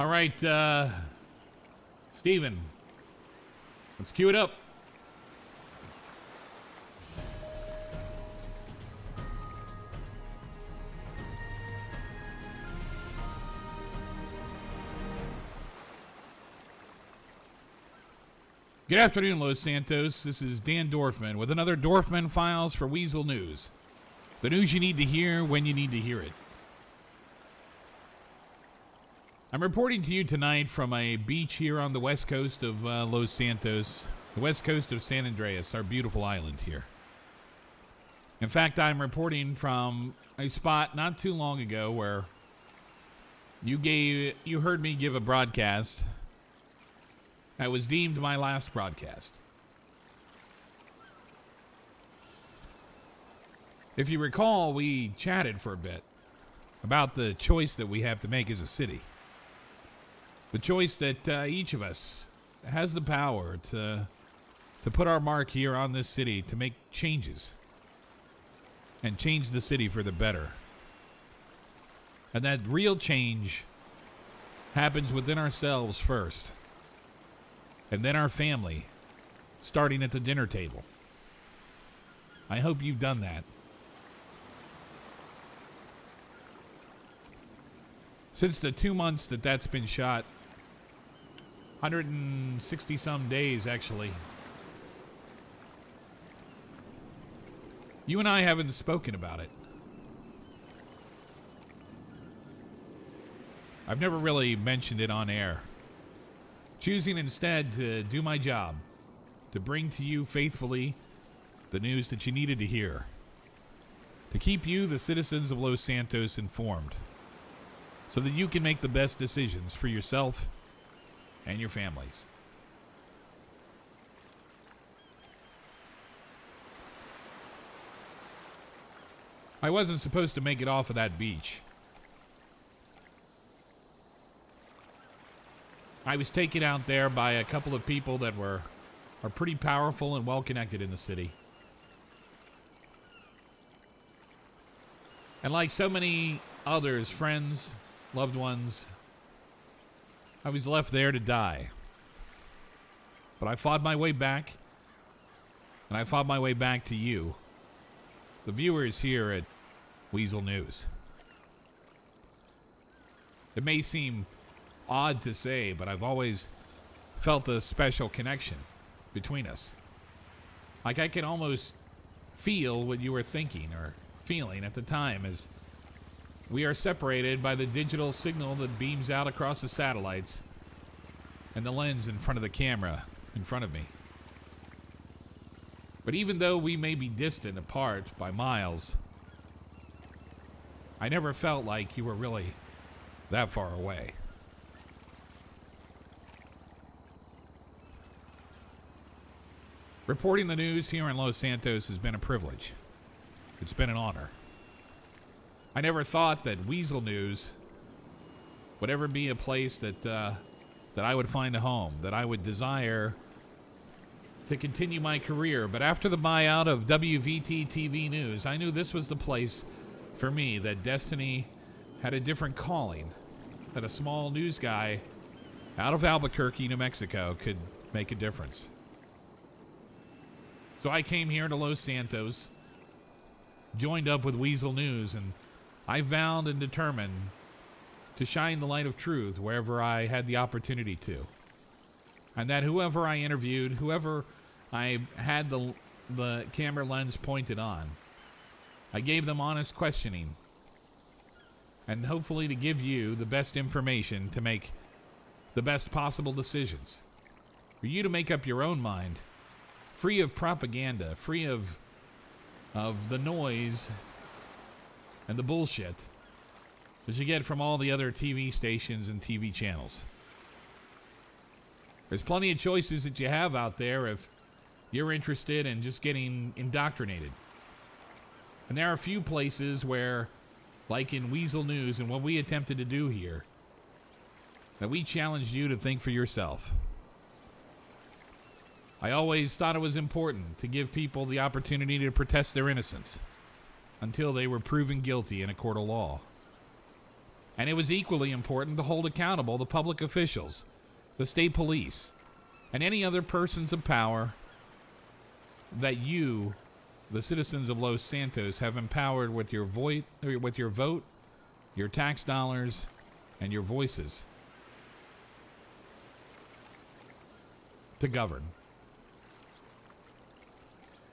All right, Steven, let's cue it up. Good afternoon, Los Santos. This is Dan Dorfman with another Dorfman Files for Weazel News. The news you need to hear when you need to hear it. I'm reporting to you tonight from a beach here on the west coast of Los Santos, the west coast of San Andreas, our beautiful island here. In fact, I'm reporting from a spot not too long ago where you heard me give a broadcast that was deemed my last broadcast. If you recall, we chatted for a bit about the choice that we have to make as a city. The choice that each of us has the power to put our mark here on this city, to make changes and change the city for the better. And that real change happens within ourselves first. And then our family, starting at the dinner table. I hope you've done that. Since the 2 months that's been shot, 160 some days actually, you and I haven't spoken about it. I've never really mentioned it on air. Choosing instead to do my job, to bring to you faithfully the news that you needed to hear, to keep you, the citizens of Los Santos, informed, so that you can make the best decisions for yourself and your families. I wasn't supposed to make it off of that beach. I was taken out there by a couple of people that are pretty powerful and well connected in the city. And like so many others, friends, loved ones, I was left there to die. But I fought my way back, and I fought my way back to you, the viewers here at Weazel News. It may seem odd to say, but I've always felt a special connection between us. Like I can almost feel what you were thinking or feeling at the time, as we are separated by the digital signal that beams out across the satellites and the lens in front of the camera in front of me. But even though we may be distant apart by miles, I never felt like you were really that far away. Reporting the news here in Los Santos has been a privilege. It's been an honor. I never thought that Weazel News would ever be a place that I would find a home, that I would desire to continue my career. But after the buyout of WVT TV News, I knew this was the place for me, that destiny had a different calling, that a small news guy out of Albuquerque, New Mexico could make a difference. So I came here to Los Santos, joined up with Weazel News, and I vowed and determined to shine the light of truth wherever I had the opportunity to. And that whoever I interviewed, whoever I had the camera lens pointed on, I gave them honest questioning, and hopefully to give you the best information to make the best possible decisions. For you to make up your own mind, free of propaganda, free of the noise and the bullshit that you get from all the other TV stations and TV channels. There's plenty of choices that you have out there if you're interested in just getting indoctrinated. And there are a few places where, like in Weazel News and what we attempted to do here, that we challenged you to think for yourself. I always thought it was important to give people the opportunity to protest their innocence until they were proven guilty in a court of law. And it was equally important to hold accountable the public officials, the state police, and any other persons of power that you, the citizens of Los Santos, have empowered with your vote, your tax dollars, and your voices to govern.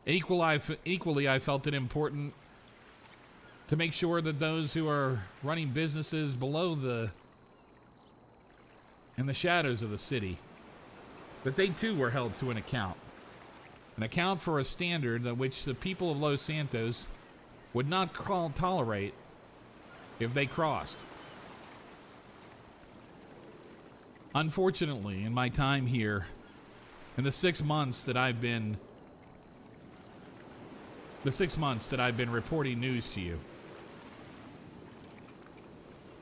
Equally, I felt it important to make sure that those who are running businesses below in the shadows of the city, that they too were held to an account for a standard that which the people of Los Santos would not tolerate if they crossed. Unfortunately, in my time here, in the 6 months that I've been reporting news to you,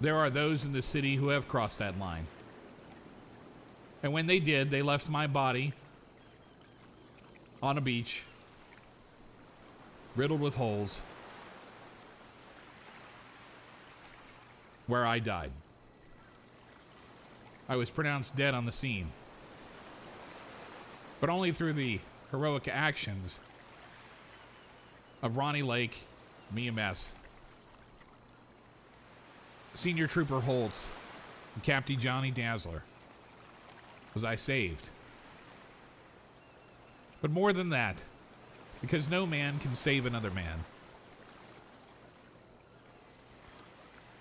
there are those in the city who have crossed that line. And when they did, they left my body on a beach, riddled with holes, where I died. I was pronounced dead on the scene, but only through the heroic actions of Ronnie Lake, MEMS, Senior Trooper Holtz, and Captain Johnny Dazzler was I saved. But more than that, because no man can save another man,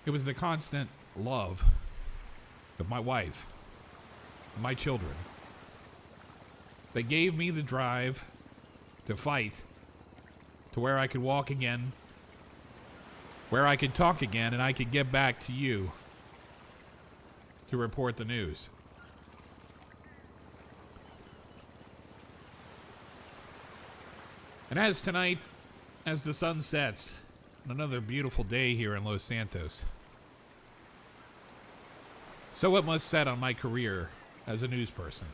it was the constant love of my wife and my children that gave me the drive to fight to where I could walk again, where I could talk again, and I could get back to you to report the news. And as tonight, as the sun sets, another beautiful day here in Los Santos, so it must set on my career as a news person.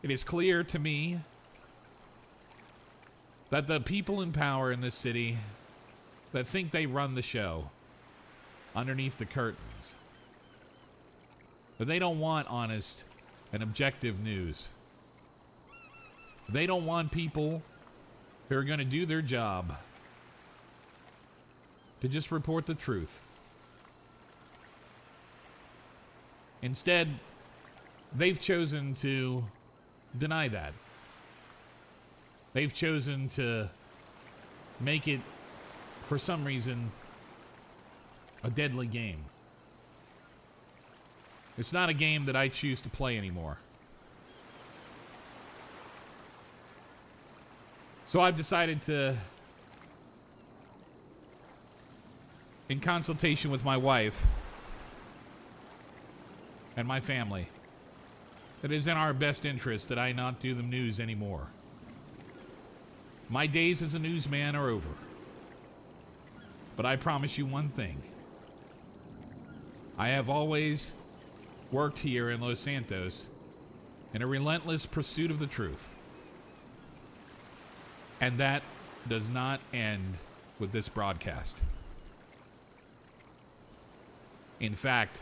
It is clear to me that the people in power in this city that think they run the show underneath the curtains, that they don't want honest and objective news. They don't want people who are going to do their job to just report the truth. Instead, they've chosen to deny that. They've chosen to make it, for some reason, a deadly game. It's not a game that I choose to play anymore. So I've decided to, in consultation with my wife and my family, that it is in our best interest that I not do the news anymore. My days as a newsman are over. But I promise you one thing. I have always worked here in Los Santos in a relentless pursuit of the truth. And that does not end with this broadcast. In fact,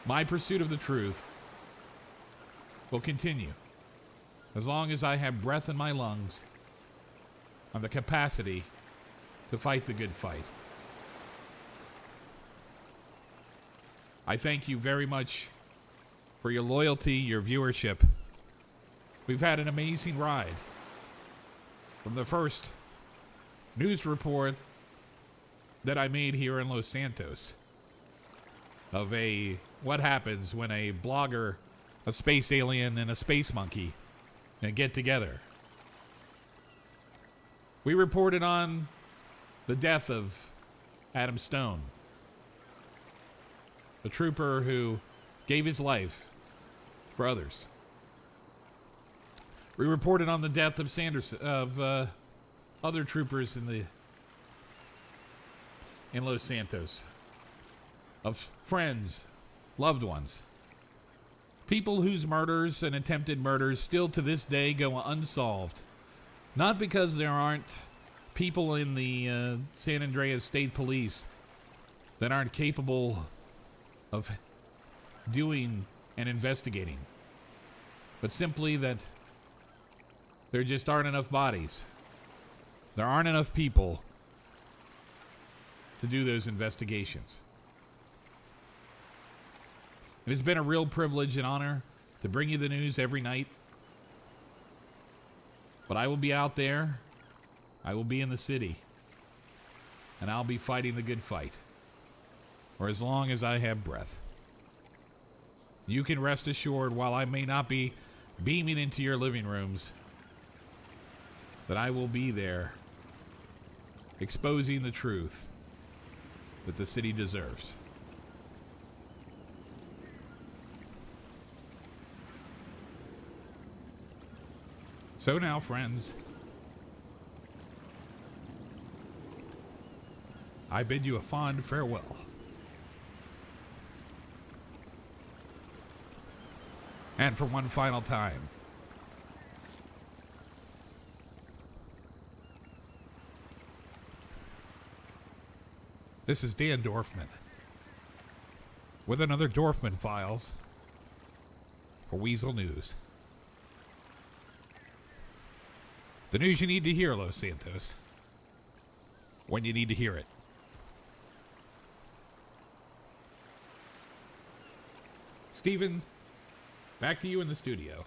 my pursuit of the truth will continue as long as I have breath in my lungs and the capacity to fight the good fight. I thank you very much for your loyalty, your viewership. We've had an amazing ride. From the first news report that I made here in Los Santos of what happens when a blogger, a space alien, and a space monkey get together. We reported on the death of Adam Stone, a trooper who gave his life for others. We reported on the death of other troopers in Los Santos, of friends, loved ones, people whose murders and attempted murders still to this day go unsolved. Not because there aren't people in the San Andreas State Police that aren't capable of doing and investigating, but simply that there just aren't enough bodies. There aren't enough people to do those investigations. It has been a real privilege and honor to bring you the news every night. But I will be out there. I will be in the city. And I'll be fighting the good fight. For as long as I have breath. You can rest assured, while I may not be beaming into your living rooms, that I will be there exposing the truth that the city deserves. So now, friends, I bid you a fond farewell. And for one final time, this is Dan Dorfman with another Dorfman Files for Weazel News. The news you need to hear, Los Santos, when you need to hear it. Steven, back to you in the studio.